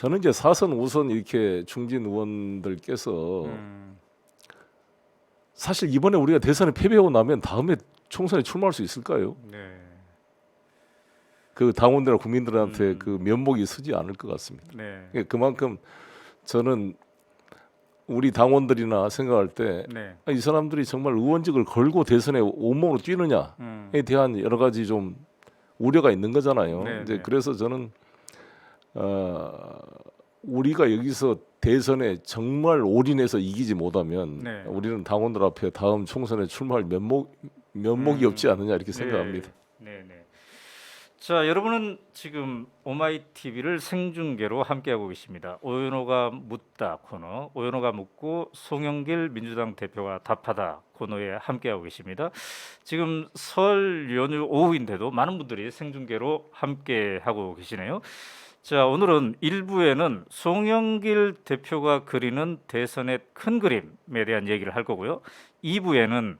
저는 이제 4선 5선 이렇게 중진 의원들께서 사실 이번에 우리가 대선에 패배하고 나면 다음에 총선에 출마할 수 있을까요? 네. 그 당원들과 국민들한테 그 면목이 서지 않을 것 같습니다. 네. 그만큼 저는 우리 당원들이나 생각할 때 네. 이 사람들이 정말 의원직을 걸고 대선에 온몸으로 뛰느냐에 대한 여러 가지 좀 우려가 있는 거잖아요. 네, 이제 네. 그래서 저는 우리가 여기서 대선에 정말 올인해서 이기지 못하면 네. 우리는 당원들 앞에 다음 총선에 출마할 면목이 없지 않느냐 이렇게 생각합니다. 네, 네. 자, 여러분은 지금 오마이TV를 생중계로 함께하고 계십니다. 오연호가 묻다 코너, 오연호가 묻고 송영길 민주당 대표가 답하다 코너에 함께하고 계십니다. 지금 설 연휴 오후인데도 많은 분들이 생중계로 함께하고 계시네요. 자, 오늘은 1부에는 송영길 대표가 그리는 대선의 큰 그림에 대한 얘기를 할 거고요. 2부에는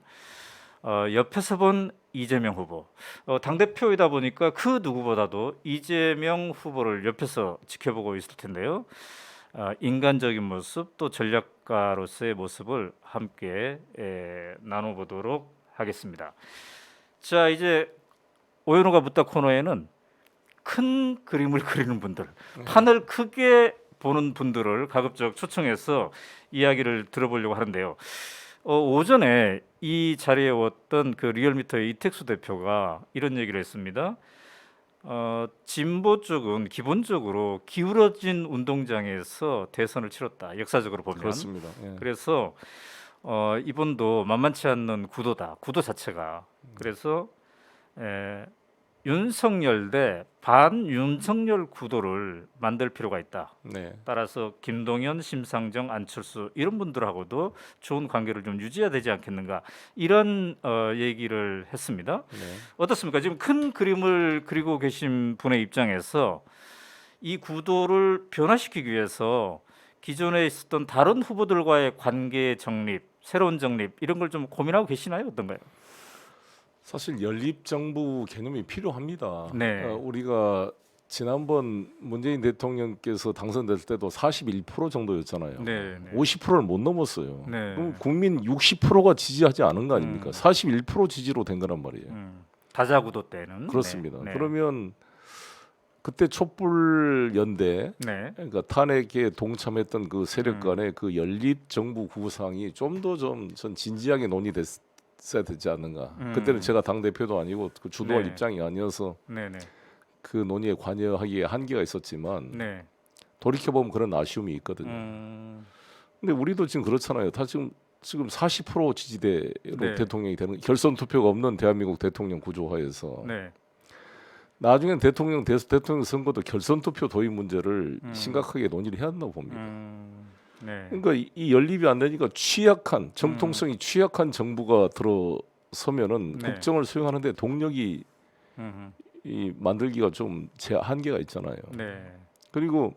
옆에서 본 이재명 후보, 당대표이다 보니까 그 누구보다도 이재명 후보를 옆에서 지켜보고 있을 텐데요. 인간적인 모습 또 전략가로서의 모습을 함께 나눠보도록 하겠습니다. 자, 이제 오연호가 묻다 코너에는 큰 그림을 그리는 분들, 판을 크게 보는 분들을 가급적 초청해서 이야기를 들어보려고 하는데요. 오전에 이 자리에 왔던 그 리얼미터의 이택수 대표가 이런 얘기를 했습니다. 진보 쪽은 기본적으로 기울어진 운동장에서 대선을 치렀다. 역사적으로 보면. 그렇습니다. 예. 그래서 이번도 만만치 않는 구도다. 구도 자체가. 그래서 윤석열 대 반윤석열 구도를 만들 필요가 있다. 네. 따라서 김동연, 심상정, 안철수 이런 분들하고도 좋은 관계를 좀 유지해야 되지 않겠는가 이런 얘기를 했습니다. 네. 어떻습니까? 지금 큰 그림을 그리고 계신 분의 입장에서 이 구도를 변화시키기 위해서 기존에 있었던 다른 후보들과의 관계 정립, 새로운 정립 이런 걸 좀 고민하고 계시나요? 어떤가요? 사실 연립정부 개념이 필요합니다. 네. 우리가 지난번 문재인 대통령께서 당선될 때도 41% 정도였잖아요. 네, 네. 50%를 못 넘었어요. 네. 그럼 국민 60%가 지지하지 않은 거 아닙니까? 41% 지지로 된 거란 말이에요. 다자구도 때는 그렇습니다. 네. 그러면 그때 촛불 연대, 네. 그러니까 탄핵에 동참했던 그 세력 간의 그 연립 정부 구상이 좀 더 전 진지하게 논의됐어야 되지 않는가. 그때는 제가 당 대표도 아니고 그 주도할 네. 입장이 아니어서 네, 네. 그 논의에 관여하기에 한계가 있었지만 네. 돌이켜 보면 그런 아쉬움이 있거든요. 근데 우리도 지금 그렇잖아요. 다 지금 40% 지지대로 네. 대통령이 되는 결선 투표가 없는 대한민국 대통령 구조화에서 네. 나중엔 대통령 선거도 결선 투표 도입 문제를 심각하게 논의를 해야 한다고 봅니다. 네. 그러니까 이 연립이 안 되니까 취약한 정통성이 취약한 정부가 들어서면은 네. 국정을 수행하는데 동력이 음, 이 만들기가 좀 제 한계가 있잖아요. 네. 그리고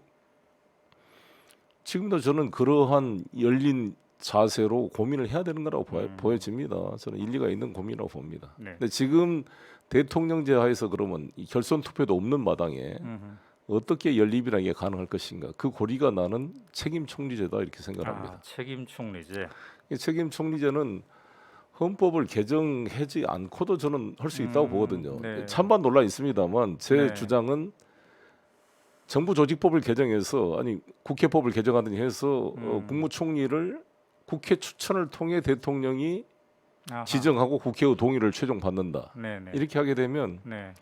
지금도 저는 그러한 열린 자세로 고민을 해야 되는 거라고 보여집니다. 저는 일리가 있는 고민이라고 봅니다. 네. 근데 지금 대통령제 하에서 그러면 이 결선 투표도 없는 마당에 어떻게 연립이라는 게 가능할 것인가? 그 고리가 나는 책임 총리제다 이렇게 생각합니다. 책임 총리제. 이 책임 총리제는 헌법을 개정하지 않고도 저는 할 수 있다고 보거든요. 네. 찬반 논란 있습니다만 제 네. 주장은 정부 조직법을 개정해서 아니 국회법을 개정하든지 해서 국무총리를 국회 추천을 통해 대통령이 아하. 지정하고 국회의 동의를 최종 받는다. 네, 네. 이렇게 하게 되면 네.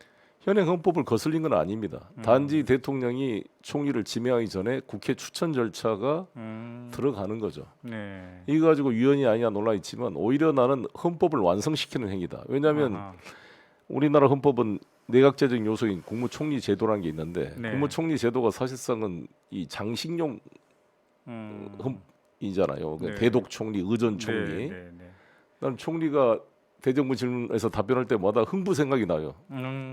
현행 헌법을 거슬린 건 아닙니다. 단지 대통령이 총리를 지명하기 전에 국회 추천 절차가 들어가는 거죠. 네. 이거 가지고 위헌이 아니냐 논란이 있지만 오히려 나는 헌법을 완성시키는 행위다. 왜냐하면 아하. 우리나라 헌법은 내각제적 요소인 국무총리 제도라는 게 있는데 네. 국무총리 제도가 사실상은 이 장식용 이잖아요. 네. 대독 총리, 의전 총리. 네, 네, 네. 나는 총리가 대정부 질문에서 답변할 때마다 흥부 생각이 나요.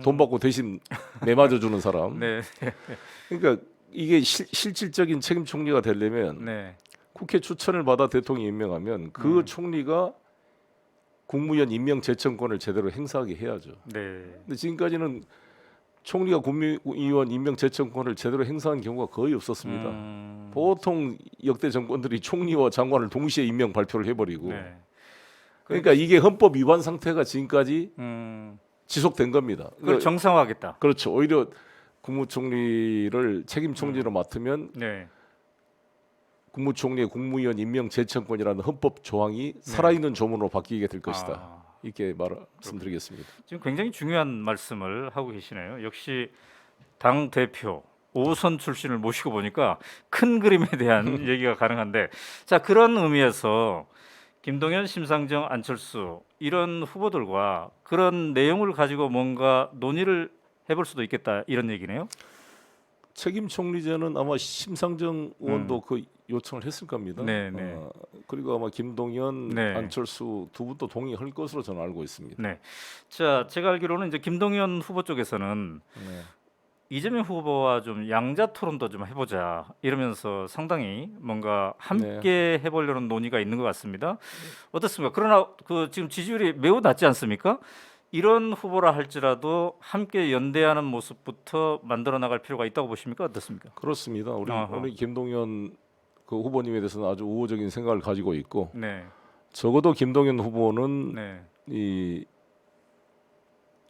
돈 받고 대신 내맞아 주는 사람. 네. 그러니까 이게 실질적인 책임 총리가 되려면 네. 국회 추천을 받아 대통령이 임명하면 그 총리가 국무위원 임명 제청권을 제대로 행사하게 해야죠. 네. 근데 지금까지는 총리가 국무위원 임명 제청권을 제대로 행사한 경우가 거의 없었습니다. 보통 역대 정권들이 총리와 장관을 동시에 임명 발표를 해버리고 네. 그러니까 이게 헌법 위반 상태가 지금까지 지속된 겁니다. 그걸 정상화하겠다. 그렇죠. 오히려 국무총리를 책임 총리로 맡으면 네. 국무총리의 국무위원 임명 제청권이라는 헌법 조항이 살아있는 조문으로 바뀌게 될 것이다. 아, 이렇게 말씀드리겠습니다. 지금 굉장히 중요한 말씀을 하고 계시네요. 역시 당 대표 5선 출신을 모시고 보니까 큰 그림에 대한 얘기가 가능한데, 자, 그런 의미에서 김동연, 심상정, 안철수 이런 후보들과 그런 내용을 가지고 뭔가 논의를 해볼 수도 있겠다 이런 얘기네요. 책임 총리제는 아마 심상정 의원도 그 요청을 했을 겁니다. 네, 네. 그리고 아마 김동연, 네. 안철수 두 분도 동의할 것으로 저는 알고 있습니다. 네. 자, 제가 알기로는 이제 김동연 후보 쪽에서는 네. 이재명 후보와 좀 양자 토론도 좀 해보자 이러면서 상당히 뭔가 함께 해보려는 논의가 있는 것 같습니다. 어떻습니까? 그러나 그 지금 지지율이 매우 낮지 않습니까? 이런 후보라 할지라도 함께 연대하는 모습부터 만들어 나갈 필요가 있다고 보십니까? 어떻습니까? 그렇습니다. 어허. 우리 김동연 그 후보님에 대해서는 아주 우호적인 생각을 가지고 있고 네, 적어도 김동연 후보는 네, 이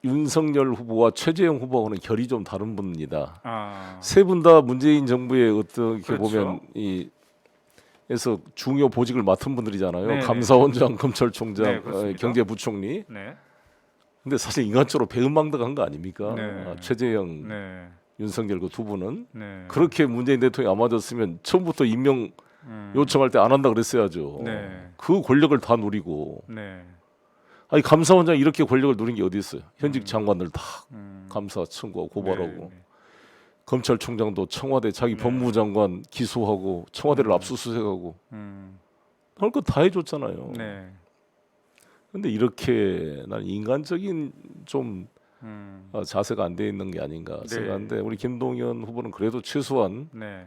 윤석열 후보와 최재형 후보와는 결이 좀 다른 분입니다. 아, 세 분 다 문재인 정부의 어떻게 그렇죠. 보면 에서 중요 보직을 맡은 분들이잖아요. 네, 감사원장, 검찰총장, 네, 그렇습니다. 경제부총리. 네, 근데 사실 인간적으로 배은망덕한 거 아닙니까? 네. 최재형, 네, 윤석열 그 두 분은 네. 그렇게 문재인 대통령이 안 맞았으면 처음부터 임명 요청할 때 안 한다 그랬어야죠. 네. 그 권력을 다 누리고 네, 아니 감사원장 이렇게 권력을 누린 게 어디 있어요? 현직 장관들 다 감사 청구하고 고발하고 네, 네. 검찰총장도 청와대 자기 법무장관 기소하고 청와대를 압수수색하고 할 거 다 해줬잖아요. 네. 근데 이렇게 난 인간적인 좀 음, 자세가 안 돼 있는 게 아닌가 네. 생각하는데 우리 김동연 후보는 그래도 최소한 네.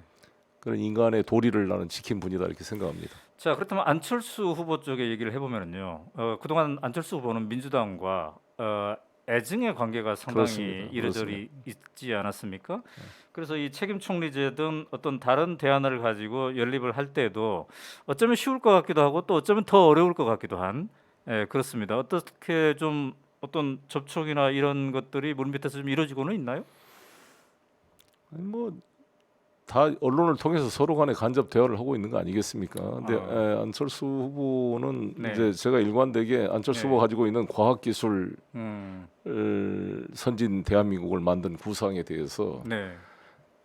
그런 인간의 도리를 나는 지킨 분이다 이렇게 생각합니다. 자, 그렇다면 안철수 후보 쪽의 얘기를 해보면은요. 그동안 안철수 후보는 민주당과 애증의 관계가 상당히 그렇습니다. 이래저래 있지 않았습니까? 그래서 이 책임 총리제든 어떤 다른 대안을 가지고 연립을 할 때도 어쩌면 쉬울 것 같기도 하고 또 어쩌면 더 어려울 것 같기도 한 그렇습니다. 어떻게 좀 어떤 접촉이나 이런 것들이 물밑에서 좀 이루어지고는 있나요? 뭐 다 언론을 통해서 서로 간에 간접 대화를 하고 있는 거 아니겠습니까? 근데 안철수 후보는 네. 이제 제가 일관되게 안철수 네. 후보가 가지고 있는 과학기술 음, 선진 대한민국을 만든 구상에 대해서 네,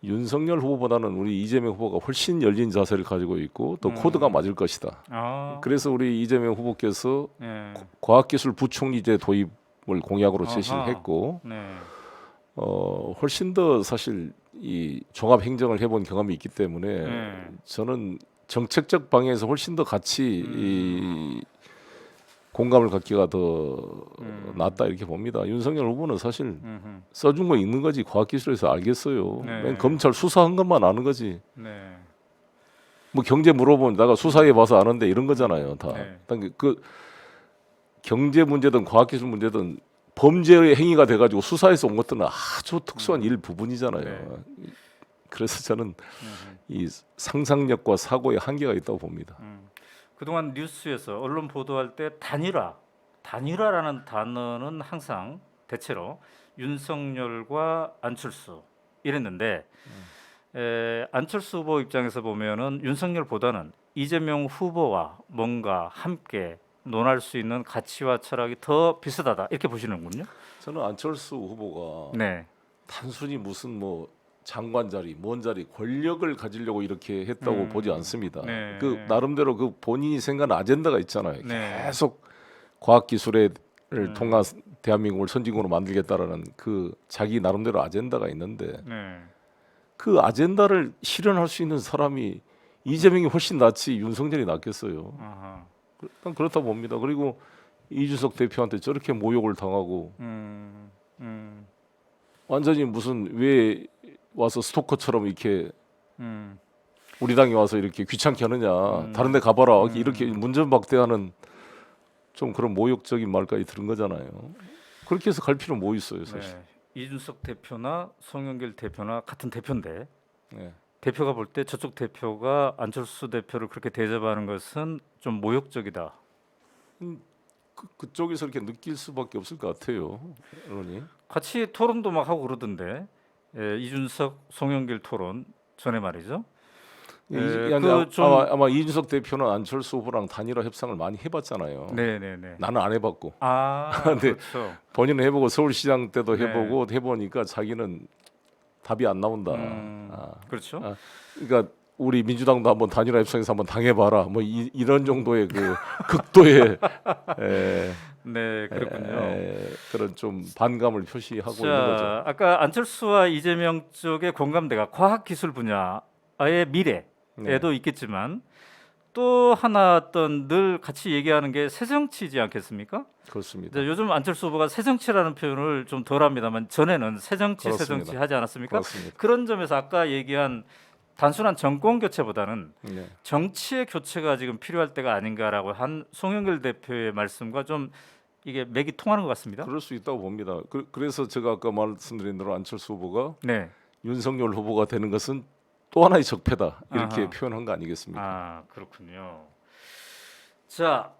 윤석열 후보보다는 우리 이재명 후보가 훨씬 열린 자세를 가지고 있고 또 코드가 맞을 것이다. 아, 그래서 우리 이재명 후보께서 네, 과학기술 부총리제 도입을 공약으로 아하. 제시를 했고 네, 훨씬 더 사실 이 종합 행정을 해본 경험이 있기 때문에 네. 저는 정책적 방향에서 훨씬 더 같이 이 공감을 갖기가 더 낫다 이렇게 봅니다. 윤석열 후보는 사실 써준 거 있는 거지 과학기술에서 알겠어요. 네. 맨 검찰 수사한 것만 아는 거지. 네, 뭐 경제 물어보면 내가 수사해 봐서 아는데 이런 거잖아요. 다. 네. 그 경제 문제든 과학기술 문제든 범죄의 행위가 돼가지고 수사에서 온 것들은 아주 특수한 일 부분이잖아요. 네. 그래서 저는 이 상상력과 사고의 한계가 있다고 봅니다. 그동안 뉴스에서 언론 보도할 때 단일화라는 단어는 항상 대체로 윤석열과 안철수 이랬는데 안철수 후보 입장에서 보면은 윤석열보다는 이재명 후보와 뭔가 함께 논할 수 있는 가치와 철학이 더 비슷하다 이렇게 보시는군요. 저는 안철수 후보가 네, 단순히 무슨 뭐 장관 자리, 뭔 자리, 권력을 가지려고 이렇게 했다고 보지 않습니다. 네. 그 나름대로 그 본인이 생각하는 아젠다가 있잖아요. 네. 계속 과학기술을 통한 대한민국을 선진국으로 만들겠다라는 그 자기 나름대로 아젠다가 있는데 네, 그 아젠다를 실현할 수 있는 사람이 이재명이 훨씬 낫지 윤석열이 낫겠어요. 아하. 난 그렇다 봅니다. 그리고 이준석 대표한테 저렇게 모욕을 당하고 완전히 무슨 왜 와서 스토커처럼 이렇게 우리 당에 와서 이렇게 귀찮게 하느냐 다른 데 가봐라 이렇게 문전박대하는 좀 그런 모욕적인 말까지 들은 거잖아요. 그렇게 해서 갈 필요 뭐 있어요 사실. 네. 이준석 대표나 송영길 대표나 같은 대표인데 네. 대표가 볼 때 저쪽 대표가 안철수 대표를 그렇게 대접하는 것은 좀 모욕적이다. 그쪽에서 이렇게 느낄 수밖에 없을 것 같아요, 언론이. 같이 토론도 막 하고 그러던데 이준석 송영길 토론 전에 말이죠. 아마 이준석 대표는 안철수 후보랑 단일화 협상을 많이 해봤잖아요. 네네네. 나는 안 해봤고 근데 그렇죠. 본인은 해보고 서울시장 때도 네. 해보고 해보니까 자기는 답이 안 나온다. 그렇죠. 그러니까 우리 민주당도 한번 단일화 협상에서 한번 당해봐라. 뭐 이런 정도의 그 극도의 네, 그렇군요. 그런 좀 반감을 표시하고 있는 자, 거죠. 아까 안철수와 이재명 쪽의 공감대가 과학기술 분야의 미래에도 네. 있겠지만 또 하나 어떤 늘 같이 얘기하는 게 새정치지 않겠습니까? 그렇습니다. 이제 요즘 안철수 후보가 새정치라는 표현을 좀 덜합니다만 전에는 새정치 그렇습니다. 하지 않았습니까? 그렇습니다. 그런 점에서 아까 얘기한 단순한 정권 교체보다는 네. 정치의 교체가 지금 필요할 때가 아닌가라고 한 송영길 대표의 말씀과 좀 이게 맥이 통하는 것 같습니다. 그럴 수 있다고 봅니다. 그래서 제가 아까 말씀드린 대로 안철수 후보가 네. 윤석열 후보가 되는 것은 또 하나의 적폐다 이렇게 아하. 표현한 거 아니겠습니까? 아, 그렇군요. 자,